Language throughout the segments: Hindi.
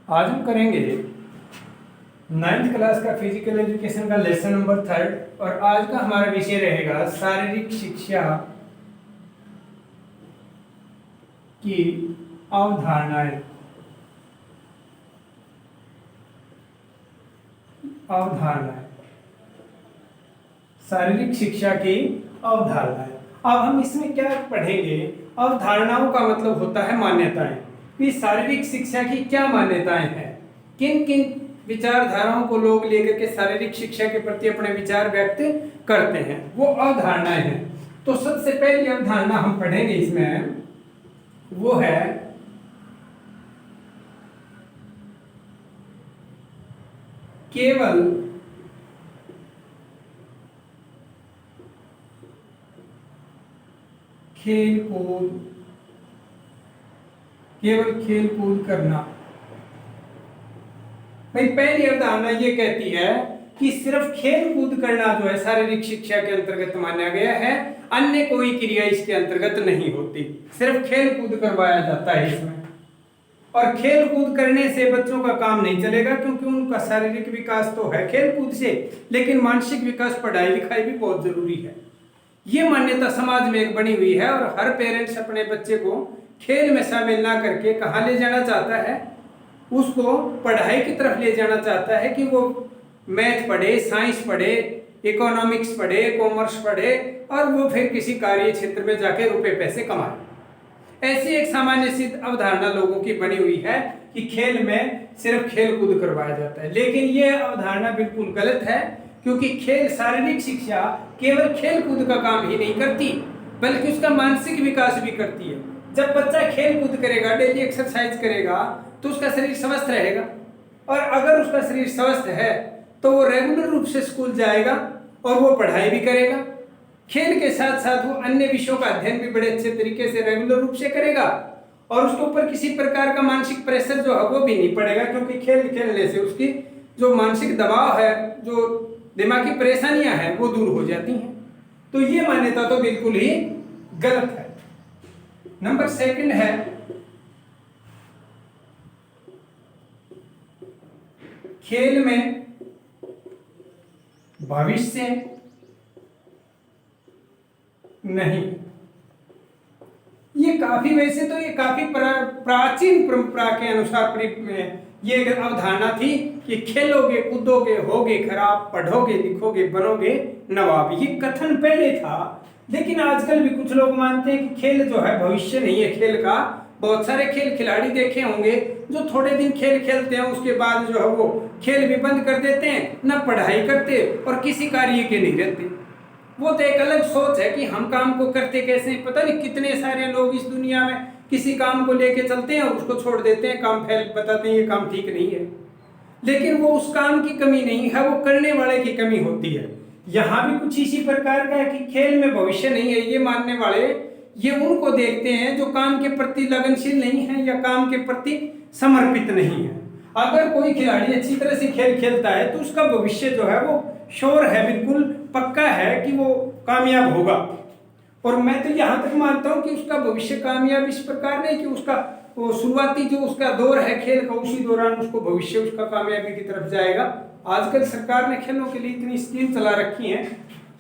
आज हम करेंगे 9th क्लास का फिजिकल एजुकेशन का लेसन नंबर 3 और आज का हमारा विषय रहेगा शारीरिक शिक्षा की अवधारणाएं। शारीरिक शिक्षा की अवधारणाएं। अब हम इसमें क्या पढ़ेंगे? अवधारणाओं का मतलब होता है मान्यताएं। कि शारीरिक शिक्षा की क्या मान्यताएं हैं, किन किन विचारधाराओं को लोग लेकर के शारीरिक शिक्षा के प्रति अपने विचार व्यक्त करते हैं, वो अवधारणाएं हैं। तो सबसे पहली अवधारणा हम पढ़ेंगे इसमें, वो है केवल खेल कूद करना। भाई पहली अवधारणा ये कहती है कि सिर्फ खेल कूद करना जो है शारीरिक शिक्षा के अंतर्गत माना गया है, अन्य कोई क्रिया इसके अंतर्गत नहीं होती। सिर्फ खेल कूद करवाया जाता है इसमें, और खेल कूद करने से बच्चों का काम नहीं चलेगा, क्योंकि उनका शारीरिक विकास तो है खेल कूद से, लेकिन मानसिक विकास पढ़ाई लिखाई भी बहुत जरूरी है। ये मान्यता समाज में एक बनी हुई है, और हर पेरेंट्स अपने बच्चे को खेल में शामिल ना करके कहाँ ले जाना चाहता है, उसको पढ़ाई की तरफ ले जाना चाहता है कि वो मैथ पढ़े, साइंस पढ़े, इकोनॉमिक्स पढ़े, कॉमर्स पढ़े, और वो फिर किसी कार्य क्षेत्र में जाके रुपए पैसे कमाए। ऐसी एक सामान्य सिद्ध अवधारणा लोगों की बनी हुई है कि खेल में सिर्फ खेल कूद करवाया जाता है, लेकिन यह अवधारणा बिल्कुल गलत है। क्योंकि खेल शारीरिक शिक्षा केवल खेल कूद का काम ही नहीं करती, बल्कि उसका मानसिक विकास भी करती है। जब बच्चा खेल कूद करेगा, डेली एक्सरसाइज करेगा, तो उसका शरीर स्वस्थ रहेगा, और अगर उसका शरीर स्वस्थ है तो वो रेगुलर रूप से स्कूल जाएगा और वो पढ़ाई भी करेगा। खेल के साथ साथ वो अन्य विषयों का अध्ययन भी बड़े अच्छे तरीके से रेगुलर रूप से करेगा, और उसके ऊपर किसी प्रकार का मानसिक प्रेशर जो है वो भी नहीं पड़ेगा, क्योंकि खेल खेलने से उसकी जो मानसिक दबाव है, जो दिमागी परेशानियां हैं, वो दूर हो जाती हैं। तो ये मान्यता तो बिल्कुल ही गलत है। नंबर 2 है खेल में भविष्य नहीं। ये काफी, वैसे तो ये काफी प्राचीन परंपरा के अनुसार ये अवधारणा थी कि खेलोगे कूदोगे होगे खराब, पढ़ोगे लिखोगे बनोगे नवाब। ये कथन पहले था, लेकिन आजकल भी कुछ लोग मानते हैं कि खेल जो है भविष्य नहीं है खेल का। बहुत सारे खेल खिलाड़ी देखे होंगे जो थोड़े दिन खेल खेलते हैं, उसके बाद जो है वो खेल भी बंद कर देते हैं, ना पढ़ाई करते और किसी कार्य के नहीं रहते। वो तो एक अलग सोच है कि हम काम को करते कैसे। पता नहीं कितने सारे लोग इस दुनिया में किसी काम को लेके चलते हैं और उसको छोड़ देते हैं, काम फैल बताते हैं ये काम ठीक नहीं है, लेकिन वो उस काम की कमी नहीं है, वो करने वाले की कमी होती है। यहाँ भी कुछ इसी प्रकार का है कि खेल में भविष्य नहीं है। ये मानने वाले ये उनको देखते हैं जो काम के प्रति लगनशील नहीं है या काम के प्रति समर्पित नहीं है। अगर कोई खिलाड़ी अच्छी तरह से खेल खेलता है तो उसका भविष्य जो है वो श्योर है, बिल्कुल पक्का है कि वो कामयाब होगा। और मैं तो यहाँ तक मानता हूँ कि उसका भविष्य कामयाब इस प्रकार नहीं कि उसका वो शुरुआती जो उसका दौर है खेल का, उसी दौरान उसको भविष्य उसका कामयाबी की तरफ जाएगा। आजकल सरकार ने खेलों के लिए इतनी स्कीम चला रखी है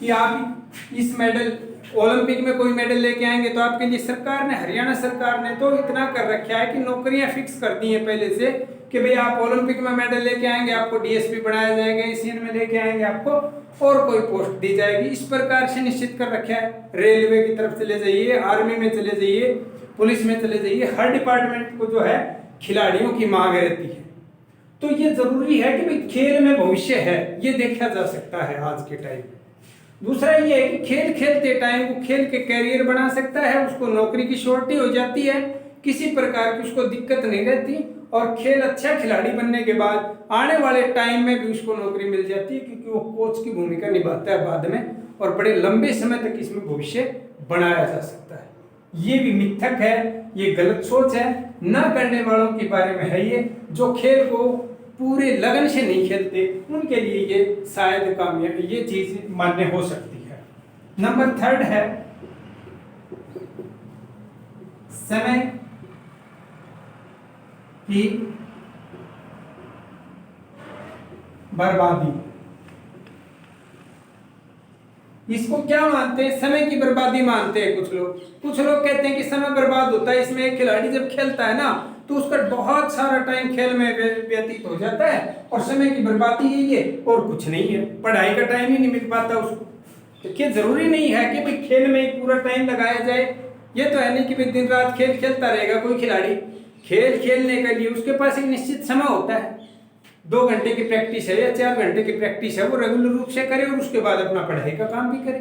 कि आप इस मेडल ओलंपिक में कोई मेडल लेके आएंगे तो आपके लिए सरकार ने, हरियाणा सरकार ने तो इतना कर रखा है कि नौकरियां फिक्स कर दी हैं पहले से कि भाई आप ओलंपिक में मेडल लेके आएंगे आपको डीएसपी बनाया जाएगा, एशियन में लेके आएंगे आपको और कोई पोस्ट दी जाएगी। इस प्रकार से निश्चित कर रखा है। रेलवे की तरफ चले जाइए, आर्मी में चले जाइए, पुलिस में चले जाइए, हर डिपार्टमेंट को जो है खिलाड़ियों की मांग रहती है। तो ये जरूरी है कि भाई खेल में भविष्य है, ये देखा जा सकता है आज के टाइम में। दूसरा ये है कि खेल खेलते टाइम वो खेल के कैरियर बना सकता है, उसको नौकरी की श्योरिटी हो जाती है, किसी प्रकार की उसको दिक्कत नहीं रहती, और खेल अच्छा खिलाड़ी बनने के बाद आने वाले टाइम में भी उसको नौकरी मिल जाती है, क्योंकि वो कोच की भूमिका निभाता है बाद में, और बड़े लंबे समय तक इसमें भविष्य बनाया जा सकता है। ये भी मिथक है, ये गलत सोच है। ना करने वालों के बारे में है ये, जो खेल को पूरे लगन से नहीं खेलते उनके लिए ये शायद कामयाबी ये चीज मान्य हो सकती है। नंबर 3 है समय की बर्बादी। इसको क्या मानते हैं? समय की बर्बादी मानते हैं कुछ लोग। कुछ लोग कहते हैं कि समय बर्बाद होता है, इसमें एक खिलाड़ी जब खेलता है ना तो उसका बहुत सारा टाइम खेल में व्यतीत हो जाता है और समय की बर्बादी यही है और कुछ नहीं है, पढ़ाई का टाइम ही नहीं मिल पाता उसको। तो क्या जरूरी नहीं है कि भाई खेल में ही पूरा टाइम लगाया जाए? ये तो है नहीं कि भाई दिन रात खेल खेलता रहेगा कोई खिलाड़ी। खेल खेलने के लिए उसके पास एक निश्चित समय होता है, 2 घंटे की प्रैक्टिस है या 4 घंटे की प्रैक्टिस है, वो रेगुलर रूप से करे और उसके बाद अपना पढ़ाई का काम भी करे।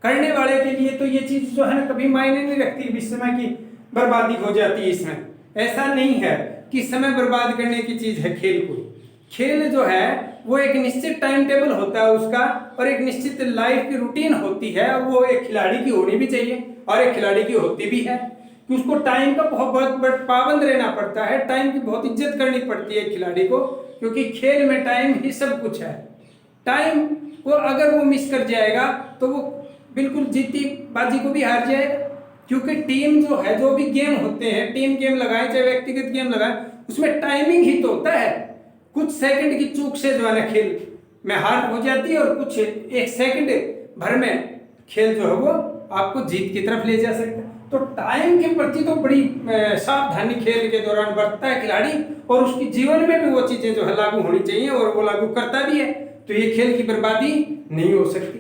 करने वाले के लिए तो ये चीज जो है ना कभी मायने नहीं रखती, समय की बर्बादी हो जाती है इसमें। ऐसा नहीं है कि समय बर्बाद करने की चीज है खेल। कोई खेल जो है वो एक निश्चित टाइम टेबल होता है उसका और एक निश्चित लाइफ की रूटीन होती है, और वो एक खिलाड़ी की होनी भी चाहिए और एक खिलाड़ी की होती भी है कि उसको टाइम का बहुत पाबंद रहना पड़ता है, टाइम की बहुत इज्जत करनी पड़ती है खिलाड़ी को, क्योंकि खेल में टाइम ही सब कुछ है। टाइम को अगर वो मिस कर जाएगा तो वो बिल्कुल जीती बाजी को भी हार जाएगा, क्योंकि टीम जो है, जो भी गेम होते हैं, टीम गेम लगाए चाहे व्यक्तिगत गेम लगाए, उसमें टाइमिंग ही तो होता है। कुछ सेकंड की चूक से जो है ना खेल में हार हो जाती है और कुछ एक सेकंड भर में खेल जो है वो आपको जीत की तरफ ले जा सकता है। तो टाइम के प्रति तो बड़ी सावधानी खेल के दौरान बरतता है खिलाड़ी, और उसकी जीवन में भी वो चीजें जो है लागू होनी चाहिए और वो लागू करता भी है। तो ये खेल की बर्बादी नहीं हो सकती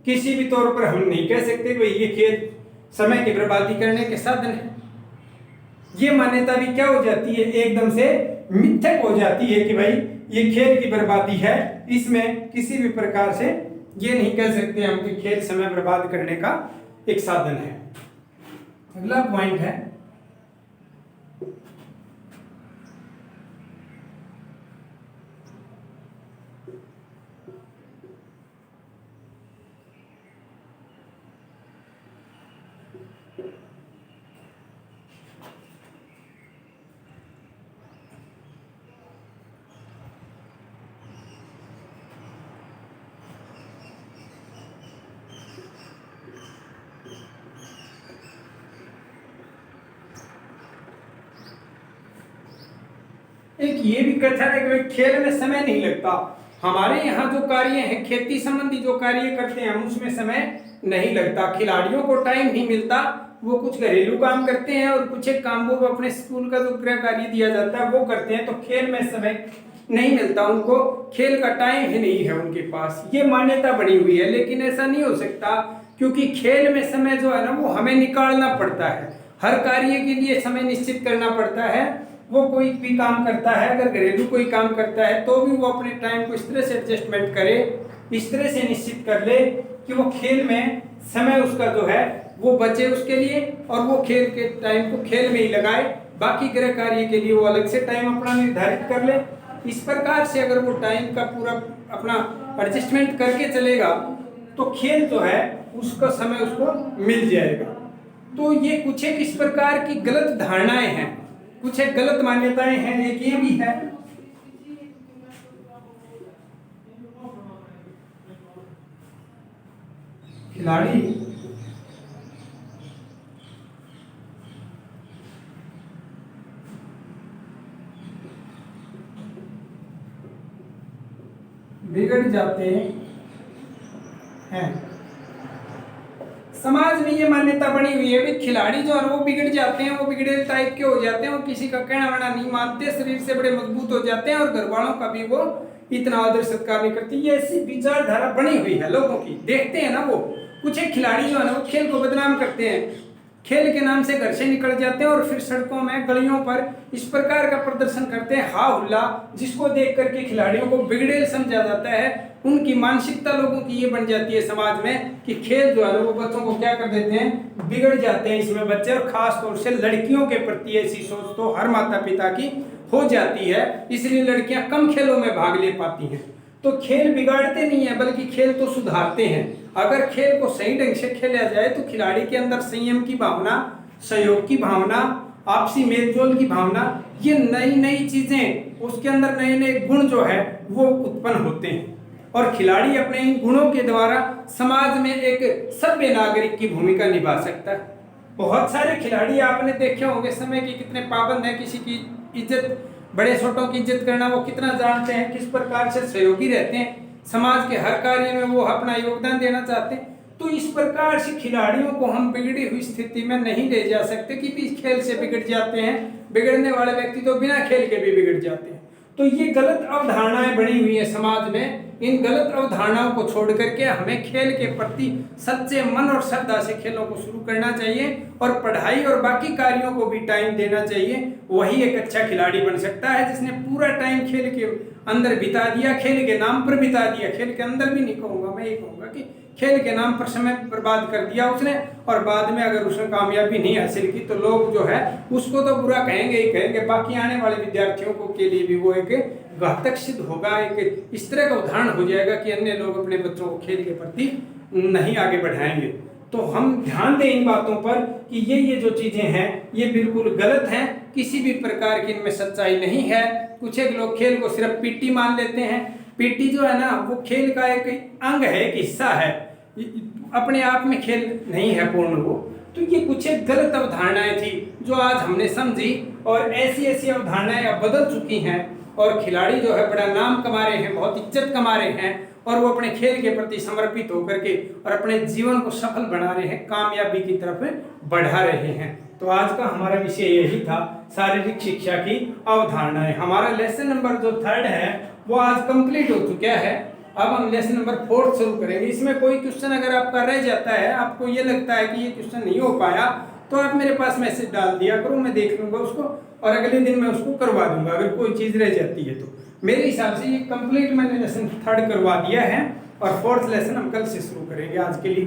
किसी भी तौर पर। हम नहीं कह सकते भाई ये खेल समय की बर्बादी करने के साधन है। ये मान्यता भी क्या हो जाती है, एकदम से मिथ्यक हो जाती है कि भाई ये खेल की बर्बादी है। इसमें किसी भी प्रकार से ये नहीं कह सकते हम कि खेल समय बर्बाद करने का एक साधन है। अगला पॉइंट है एक ये भी कथन है कि खेल में समय नहीं लगता। हमारे यहाँ जो कार्य हैं, खेती संबंधी जो कार्य करते हैं हम, उसमें समय नहीं लगता। खिलाड़ियों को टाइम नहीं मिलता, वो कुछ घरेलू काम करते हैं और कुछ एक काम वो अपने स्कूल का जो गृह कार्य दिया जाता है वो करते हैं। तो खेल में समय नहीं मिलता उनको, खेल का टाइम ही नहीं है उनके पास। ये मान्यता बनी हुई है, लेकिन ऐसा नहीं हो सकता, क्योंकि खेल में समय जो है ना वो हमें निकालना पड़ता है। हर कार्य के लिए समय निश्चित करना पड़ता है। वो कोई भी काम करता है, अगर घरेलू कोई काम करता है तो भी वो अपने टाइम को इस तरह से एडजस्टमेंट करे, इस तरह से निश्चित कर ले कि वो खेल में समय उसका जो है वो बचे उसके लिए, और वो खेल के टाइम को खेल में ही लगाए। बाकी गृह कार्य के लिए वो अलग से टाइम अपना निर्धारित कर ले। इस प्रकार से अगर वो टाइम का पूरा अपना एडजस्टमेंट करके चलेगा तो खेल जो है उसका समय उसको मिल जाएगा। तो ये कुछ एक इस प्रकार की गलत धारणाएं हैं, कुछ एक गलत मान्यताएं हैं। एक ये भी है खिलाड़ी बिगड़ जाते हैं। समाज में ये मान्यता बनी हुई है कि खिलाड़ी जो है वो बिगड़ जाते हैं, वो बिगड़े टाइप के हो जाते हैं, वो किसी का कहना वहना नहीं मानते, शरीर से बड़े मजबूत हो जाते हैं और घर वालों का भी वो इतना आदर सत्कार नहीं करती। ये ऐसी विचारधारा बनी हुई है लोगों की। देखते हैं ना, वो कुछ एक खिलाड़ी जो है ना वो खेल को बदनाम करते हैं, खेल के नाम से घर से निकल जाते हैं और फिर सड़कों में गलियों पर इस प्रकार का प्रदर्शन करते हैं, हा हुल्ला, जिसको देख करके खिलाड़ियों को बिगड़ेल समझा जाता है। उनकी मानसिकता लोगों की ये बन जाती है समाज में कि खेल जो है वो बच्चों को क्या कर देते हैं, बिगड़ जाते हैं इसमें बच्चे। और खास तौर से लड़कियों के प्रति ऐसी सोच तो हर माता पिता की हो जाती है, इसलिए लड़कियां कम खेलों में भाग ले पाती हैं। तो खेल बिगाड़ते नहीं है, बल्कि खेल तो सुधारते हैं। अगर खेल को सही ढंग से खेला जाए तो खिलाड़ी के अंदर संयम की भावना, सहयोग की भावना, आपसी मेलजोल की भावना, ये नई नई चीजें, उसके अंदर नए नए गुण जो है वो उत्पन्न होते हैं, और खिलाड़ी अपने इन गुणों के द्वारा समाज में एक सभ्य नागरिक की भूमिका निभा सकता है। बहुत सारे खिलाड़ी आपने देखे होंगे समय के कितने पाबंद हैं, किसी की इज्जत बड़े छोटों की इज्जत करना वो कितना जानते हैं, किस प्रकार से सहयोगी रहते हैं, समाज के हर कार्य में वो अपना योगदान देना चाहते हैं। तो इस प्रकार से खिलाड़ियों को हम बिगड़ी हुई स्थिति में नहीं ले जा सकते कि भी खेल से बिगड़ जाते हैं। बिगड़ने वाले व्यक्ति तो बिना खेल के भी बिगड़ जाते हैं। तो ये गलत अवधारणाएं बनी हुई है समाज में। इन गलत अवधारणाओं को छोड़ करके हमें खेल के प्रति सच्चे मन और श्रद्धा से खेलों को शुरू करना चाहिए और पढ़ाई और बाकी कार्यों को भी टाइम देना चाहिए। वही एक अच्छा खिलाड़ी बन सकता है जिसने पूरा टाइम खेल के अंदर बिता दिया, खेल के नाम पर बिता दिया। खेल के अंदर भी नहीं कहूँगा, मैं ये कहूँगा कि खेल के नाम पर समय बर्बाद कर दिया उसने, और बाद में अगर उसने कामयाबी नहीं हासिल की तो लोग जो है उसको तो बुरा कहेंगे ही कहेंगे। बाकी आने वाले विद्यार्थियों को के लिए भी वो एक घातक सिद्ध होगा, एक इस तरह का उदाहरण हो जाएगा कि अन्य लोग अपने बच्चों को खेल के प्रति नहीं आगे बढ़ाएंगे। तो हम ध्यान दें इन बातों पर कि ये जो चीजें हैं ये बिल्कुल गलत हैं, किसी भी प्रकार की इनमें सच्चाई नहीं है। कुछ एक लोग खेल को सिर्फ पीटी मान लेते हैं। पीटी जो है ना वो खेल का एक अंग है, एक हिस्सा है, अपने आप में खेल नहीं है पूर्ण वो। तो ये कुछ एक गलत अवधारणाएं थी जो आज हमने समझी, और ऐसी ऐसी अवधारणाएं अब बदल चुकी हैं और खिलाड़ी जो है बड़ा नाम कमा रहे हैं, बहुत इज्जत कमा रहे हैं, और वो अपने खेल के प्रति समर्पित होकर के और अपने जीवन को सफल बना रहे हैं, कामयाबी की तरफ बढ़ा रहे हैं। तो आज का हमारा विषय यही था, शारीरिक शिक्षा की अवधारणाएं। हमारा लेसन नंबर जो 3 है वो आज कंप्लीट हो चुका है। अब हम लेसन नंबर 4 शुरू करेंगे। इसमें कोई क्वेश्चन अगर आपका रह जाता है, आपको ये लगता है कि ये क्वेश्चन नहीं हो पाया, तो आप मेरे पास मैसेज डाल दिया करो, मैं देख लूंगा उसको और अगले दिन मैं उसको करवा दूंगा अगर कोई चीज़ रह जाती है तो। मेरे हिसाब से ये कंप्लीट मैंने लेसन 3 करवा दिया है और 4th लेसन हम कल से शुरू करेंगे। आज के लिए